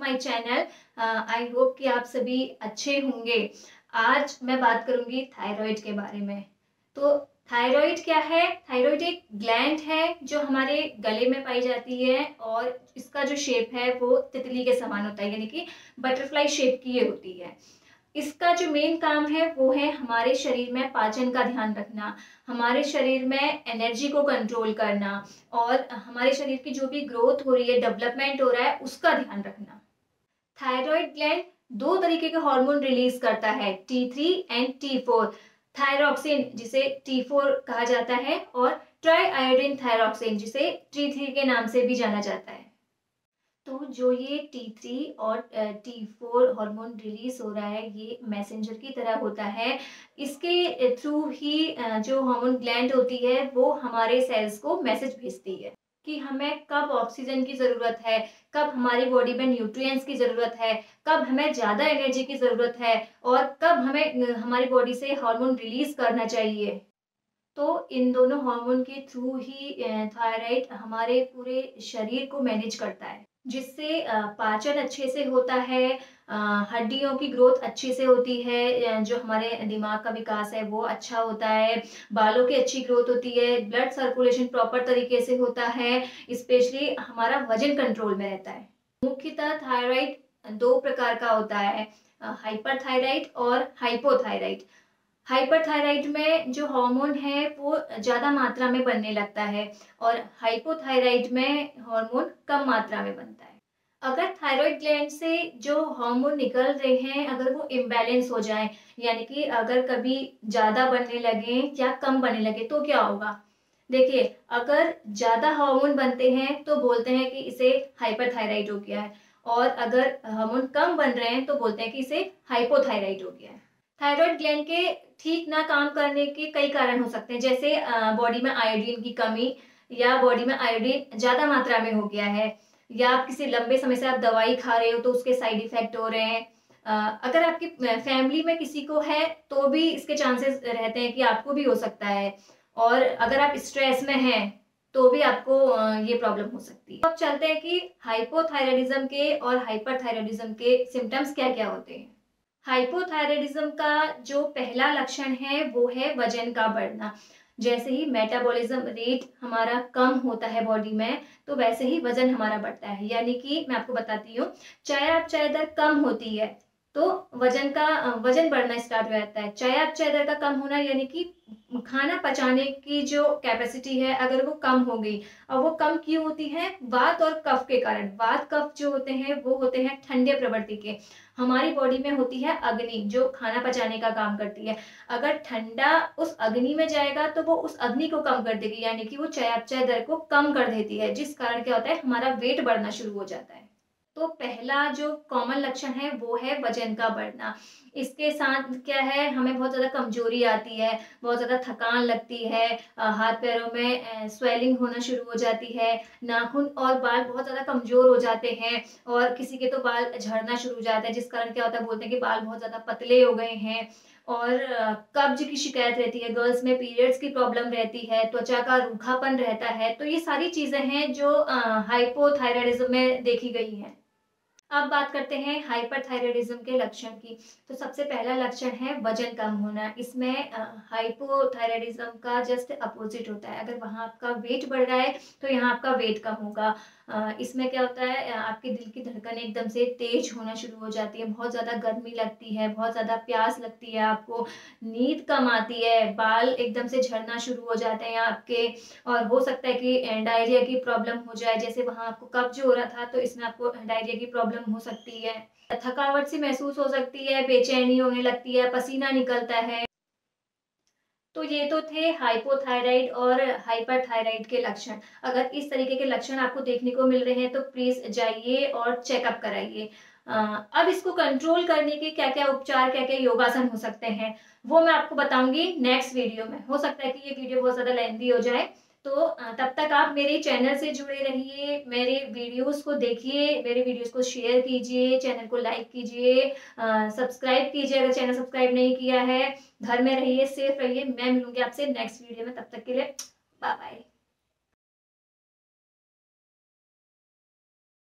My channel. I hope कि आप सभी अच्छे होंगे। आज मैं बात करूंगी थायराइड के बारे में। तो थायराइड क्या है? थायराइड एक ग्लैंड है जो हमारे गले में पाई जाती है और इसका जो शेप है वो तितली के समान होता है, यानी कि बटरफ्लाई शेप की ये होती है। इसका जो मेन काम है वो है हमारे शरीर में पाचन का ध्यान रखना, हमारे शरीर में एनर्जी को कंट्रोल करना और हमारे शरीर की जो भी ग्रोथ हो रही है, डेवलपमेंट हो रहा है, उसका ध्यान रखना। थायराइड ग्लैंड दो तरीके के हार्मोन रिलीज करता है, T3 एंड T4। थायरॉक्सिन जिसे T4 कहा जाता है और ट्राई आयोडीन थायरॉक्सिन जिसे T3 के नाम से भी जाना जाता है। तो जो ये T3 और T4 हार्मोन रिलीज हो रहा है, ये मैसेंजर की तरह होता है। इसके थ्रू ही जो हार्मोन ग्लैंड होती है वो हमारे सेल्स को मैसेज भेजती है कि हमें कब ऑक्सीजन की ज़रूरत है, कब हमारी बॉडी में न्यूट्रिएंट्स की ज़रूरत है, कब हमें ज़्यादा एनर्जी की ज़रूरत है और कब हमें हमारी बॉडी से हार्मोन रिलीज करना चाहिए। तो इन दोनों हार्मोन के थ्रू ही थायराइड हमारे पूरे शरीर को मैनेज करता है, जिससे पाचन अच्छे से होता है, हड्डियों की ग्रोथ अच्छे से होती है, जो हमारे दिमाग का विकास है वो अच्छा होता है, बालों की अच्छी ग्रोथ होती है, ब्लड सर्कुलेशन प्रॉपर तरीके से होता है, स्पेशली हमारा वजन कंट्रोल में रहता है। मुख्यतः थायराइड दो प्रकार का होता है, हाइपरथायराइड और हाइपोथायराइड। हाइपरथायराइड में जो हार्मोन है वो ज़्यादा मात्रा में बनने लगता है और हाइपोथायराइड में हार्मोन कम मात्रा में बनता है। अगर थायराइड ग्लैंड से जो हार्मोन निकल रहे हैं, अगर वो इम्बैलेंस हो जाए, यानी कि अगर कभी ज़्यादा बनने लगे या कम बनने लगे, तो क्या होगा? देखिए, अगर ज़्यादा हार्मोन बनते हैं तो बोलते हैं कि इसे हाइपरथायराइड हो गया है, और अगर हार्मोन कम बन रहे हैं तो बोलते हैं कि इसे हाइपोथायराइड हो गया है। थायराइड ग्लैंड के ठीक ना काम करने के कई कारण हो सकते हैं, जैसे बॉडी में आयोडीन की कमी, या बॉडी में आयोडीन ज़्यादा मात्रा में हो गया है, या आप किसी लंबे समय से आप दवाई खा रहे हो तो उसके साइड इफेक्ट हो रहे हैं। अगर आपकी फैमिली में किसी को है तो भी इसके चांसेस रहते हैं कि आपको भी हो सकता है, और अगर आप स्ट्रेस में हैं तो भी आपको ये प्रॉब्लम हो सकती है। अब चलते हैं कि हाइपोथायरायडिज्म के और हाइपरथायरायडिज्म के सिम्टम्स क्या क्या होते हैं। हाइपोथायरायडिज्म का जो पहला लक्षण है वो है वजन का बढ़ना। जैसे ही मेटाबॉलिज्म रेट हमारा कम होता है बॉडी में, तो वैसे ही वजन हमारा बढ़ता है। यानी कि मैं आपको बताती हूँ, चाहे दर कम होती है तो वजन बढ़ना स्टार्ट हो जाता है। चाहे दर का कम होना यानी कि खाना पचाने की जो कैपेसिटी है अगर वो कम हो गई, और वो कम क्यों होती है? वात और कफ के कारण। वात कफ जो होते हैं वो होते हैं ठंडे प्रवृत्ति के। हमारी बॉडी में होती है अग्नि जो खाना पचाने का काम करती है। अगर ठंडा उस अग्नि में जाएगा तो वो उस अग्नि को कम कर देगी, यानी कि वो चयापचय दर को कम कर देती है, जिस कारण क्या होता है, हमारा वेट बढ़ना शुरू हो जाता है। तो पहला जो कॉमन लक्षण है वो है वजन का बढ़ना। इसके साथ क्या है, हमें बहुत ज़्यादा कमजोरी आती है, बहुत ज़्यादा थकान लगती है, हाथ पैरों में स्वेलिंग होना शुरू हो जाती है, नाखून और बाल बहुत ज़्यादा कमजोर हो जाते हैं, और किसी के तो बाल झड़ना शुरू हो जाता है, जिस कारण क्या होता है, बोलते हैं कि बाल बहुत ज़्यादा पतले हो गए हैं। और कब्ज की शिकायत रहती है, गर्ल्स में पीरियड्स की प्रॉब्लम रहती है, त्वचा का रूखापन रहता है। तो ये सारी चीज़ें हैं जो हाइपोथायरायडिज्म में देखी गई हैं। अब बात करते हैं हाइपरथायरायडिज्म के लक्षण की। तो सबसे पहला लक्षण है वजन कम होना। इसमें हाइपोथायरायडिज्म का जस्ट अपोजिट होता है। अगर वहाँ आपका वेट बढ़ रहा है तो यहाँ आपका वेट कम होगा। इसमें क्या होता है, आपके दिल की धड़कन एकदम से तेज होना शुरू हो जाती है, बहुत ज़्यादा गर्मी लगती है, बहुत ज़्यादा प्यास लगती है, आपको नींद कम आती है, बाल एकदम से झड़ना शुरू हो जाते हैं आपके, और हो सकता है कि डायरिया की प्रॉब्लम हो जाए। जैसे वहाँ आपको कब्ज हो रहा था तो इसमें आपको डायरिया की प्रॉब्लम हो सकती है। थकावट सी महसूस हो सकती है, बेचैनी होने लगती है, पसीना निकलता है। तो ये तो थे हाइपोथायराइड और हाइपरथायराइड के लक्षण। अगर इस तरीके के लक्षण आपको देखने को मिल रहे हैं तो प्लीज जाइए और चेकअप कराइए। अब इसको कंट्रोल करने के क्या क्या उपचार, क्या क्या योगासन हो सकते हैं, वो मैं आपको बताऊंगी नेक्स्ट वीडियो में। हो सकता है कि ये वीडियो बहुत ज्यादा लेंथी हो जाए, तो तब तक आप मेरे चैनल से जुड़े रहिए, मेरे वीडियोस को देखिए, मेरे वीडियोस को शेयर कीजिए, चैनल को लाइक कीजिए, सब्सक्राइब कीजिए अगर चैनल सब्सक्राइब नहीं किया है। घर में रहिए, सेफ रहिए। मैं मिलूंगी आपसे नेक्स्ट वीडियो में, तब तक के लिए बाय बाय।